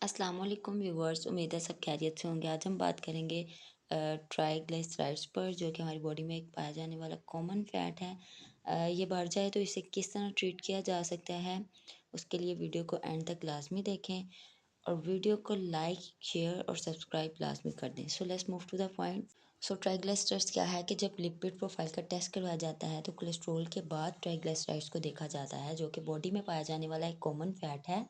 अस्सलाम वालेकुम व्यूवर्स, उम्मीद है सब खैरियत से होंगे। आज हम बात करेंगे ट्राइग्लिसराइड्स पर, जो कि हमारी बॉडी में एक पाया जाने वाला कॉमन फैट है। ये बढ़ जाए तो इसे किस तरह ट्रीट किया जा सकता है, उसके लिए वीडियो को एंड तक लाजमी देखें और वीडियो को लाइक, शेयर और सब्सक्राइब लाजमी कर दें। So let's move to the point. So triglycerides क्या है कि जब लिपिड प्रोफाइल का टेस्ट करवाया जाता है तो कोलेस्ट्रॉल के बाद ट्राइग्लिसराइड्स को देखा जाता है, जो कि बॉडी में पाया जाने वाला एक कॉमन फैट है।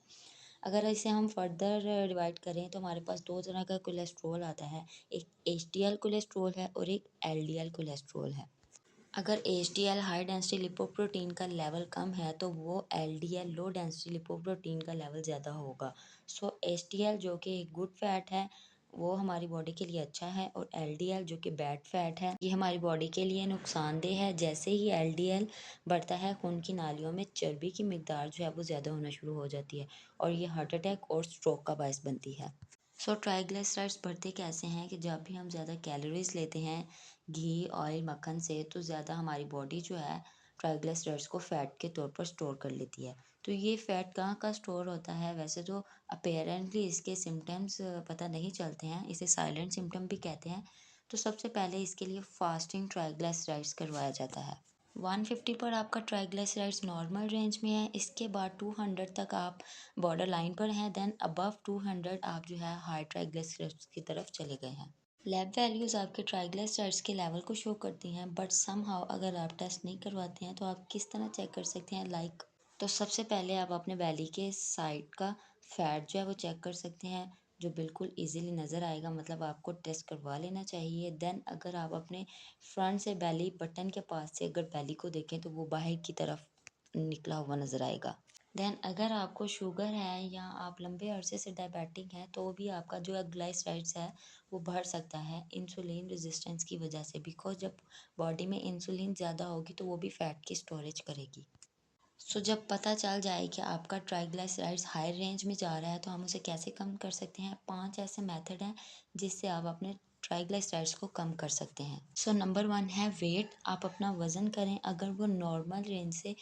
अगर इसे हम फर्दर डिवाइड करें तो हमारे पास दो तरह का कोलेस्ट्रॉल आता है। एक एचडीएल कोलेस्ट्रॉल है और एक एलडीएल कोलेस्ट्रॉल है। अगर एचडीएल हाई डेंसिटी लिपोप्रोटीन का लेवल कम है तो वो एलडीएल लो डेंसिटी लिपोप्रोटीन का लेवल ज़्यादा होगा। सो एचडीएल जो कि एक गुड फैट है वो हमारी बॉडी के लिए अच्छा है, और एलडीएल जो कि बैड फैट है ये हमारी बॉडी के लिए नुकसानदेह है। जैसे ही एलडीएल बढ़ता है खून की नालियों में चर्बी की मिकदार जो है वो ज़्यादा होना शुरू हो जाती है और ये हार्ट अटैक और स्ट्रोक का बायस बनती है। सो ट्राइग्लिसराइड्स बढ़ते कैसे हैं कि जब भी हम ज़्यादा कैलोरीज लेते हैं घी, ऑयल, मक्खन से, तो ज़्यादा हमारी बॉडी जो है ट्राइग्लिसराइड्स को फ़ैट के तौर पर स्टोर कर लेती है। तो ये फ़ैट कहाँ का स्टोर होता है? वैसे तो अपेरेंटली इसके सिम्टम्स पता नहीं चलते हैं, इसे साइलेंट सिम्टम भी कहते हैं। तो सबसे पहले इसके लिए फास्टिंग ट्राइग्लिसराइड्स करवाया जाता है। 150 पर आपका ट्राइग्लिसराइड्स नॉर्मल रेंज में है, इसके बाद 200 तक आप बॉर्डर लाइन पर हैं, देन अबव 200 आप जो है हाई ट्राइग्लिसराइड्स की तरफ चले गए हैं। लैब वैल्यूज़ आपके ट्राइग्लिसराइड्स के लेवल को शो करती हैं, बट समहाउ अगर आप टेस्ट नहीं करवाते हैं तो आप किस तरह चेक कर सकते हैं? तो सबसे पहले आप अपने बेली के साइड का फैट जो है वो चेक कर सकते हैं, जो बिल्कुल इजीली नज़र आएगा, मतलब आपको टेस्ट करवा लेना चाहिए। देन अगर आप अपने फ्रंट से बेली बटन के पास से अगर बेली को देखें तो वो बाहर की तरफ निकला हुआ नज़र आएगा। देन अगर आपको शुगर है या आप लंबे अरसे से डायबिटिक हैं तो भी आपका जो ग्लाइसराइड्स है वो बढ़ सकता है इंसुलिन रेजिस्टेंस की वजह से, बिकॉज जब बॉडी में इंसुलिन ज़्यादा होगी तो वो भी फैट की स्टोरेज करेगी। सो जब पता चल जाए कि आपका ट्राइग्लिसराइड्स हाई रेंज में जा रहा है तो हम उसे कैसे कम कर सकते हैं? 5 ऐसे मेथड हैं जिससे आप अपने ट्राइग्लिसराइड्स को कम कर सकते हैं। सो नंबर 1 है वेट। आप अपना वज़न करें, अगर वो नॉर्मल रेंज से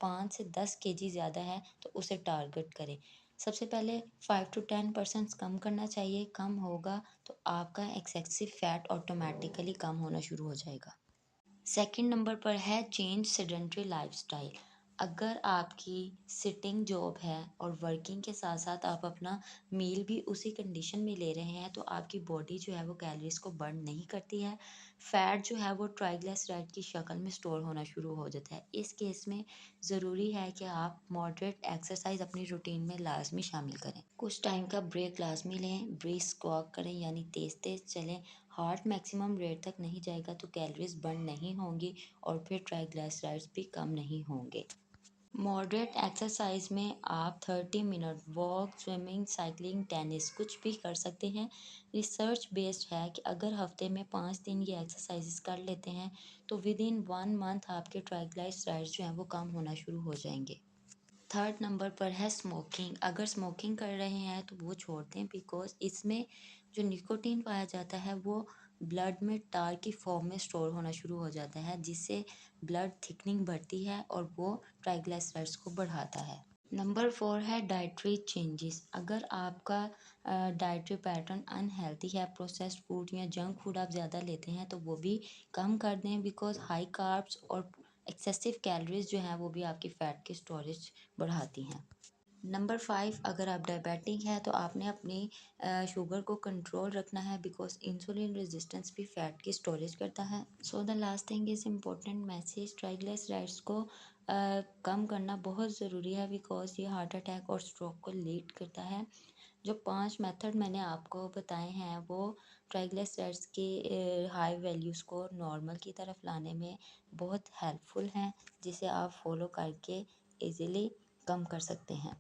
5 से 10 केजी ज़्यादा है तो उसे टारगेट करें। सबसे पहले 5 टू 10% कम करना चाहिए, कम होगा तो आपका एक्सेसिव फैट ऑटोमेटिकली कम होना शुरू हो जाएगा। सेकंड नंबर पर है चेंज सेडेंटरी लाइफस्टाइल। अगर आपकी सिटिंग जॉब है और वर्किंग के साथ साथ आप अपना मील भी उसी कंडीशन में ले रहे हैं तो आपकी बॉडी जो है वो कैलोरीज को बर्न नहीं करती है। फैट जो है वो ट्राइग्लिसराइड की शक्ल में स्टोर होना शुरू हो जाता है। इस केस में ज़रूरी है कि आप मॉडरेट एक्सरसाइज अपनी रूटीन में लाजमी शामिल करें। कुछ टाइम का ब्रेक लाजमी लें, ब्रिस्क वॉक करें यानी तेज़ तेज़ चलें। हार्ट मैक्सिमम रेट तक नहीं जाएगा तो कैलोरीज बर्न नहीं होंगी और फिर ट्राइग्लिसराइड्स भी कम नहीं होंगे। मॉडरेट एक्सरसाइज में आप 30 minute walk, swimming, cycling, tennis कुछ भी कर सकते हैं। रिसर्च बेस्ड है कि अगर हफ्ते में 5 दिन ये एक्सरसाइजेस कर लेते हैं तो विद इन 1 मंथ आपके ट्राइग्लिसराइड्स जो हैं वो कम होना शुरू हो जाएंगे। थर्ड नंबर पर है स्मोकिंग। अगर स्मोकिंग कर रहे हैं तो वो छोड़ दें, बिकॉज इसमें जो निकोटीन पाया जाता है वो ब्लड में टार की फॉर्म में स्टोर होना शुरू हो जाता है, जिससे ब्लड थिकनिंग बढ़ती है और वो ट्राइग्लिसराइड्स को बढ़ाता है। नंबर 4 है डाइटरी चेंजेस। अगर आपका डाइटरी पैटर्न अनहेल्दी है, प्रोसेस्ड फूड या जंक फूड आप ज़्यादा लेते हैं तो वो भी कम कर दें, बिकॉज हाई कार्ब्स और एक्सेसिव कैलोरीज जो हैं वो भी आपकी फ़ैट की स्टोरेज बढ़ाती हैं। नंबर 5, अगर आप डायबिटिक हैं तो आपने अपनी शुगर को कंट्रोल रखना है, बिकॉज इंसुलिन रेजिस्टेंस भी फैट की स्टोरेज करता है। So the last thing is important message, triglycerides को कम करना बहुत ज़रूरी है, बिकॉज ये हार्ट अटैक और स्ट्रोक को लीड करता है। जो 5 मेथड मैंने आपको बताए हैं वो ट्राइग्लिसराइड्स की हाई वैल्यूज़ को नॉर्मल की तरफ लाने में बहुत हेल्पफुल हैं, जिसे आप फॉलो करके इजीली कम कर सकते हैं।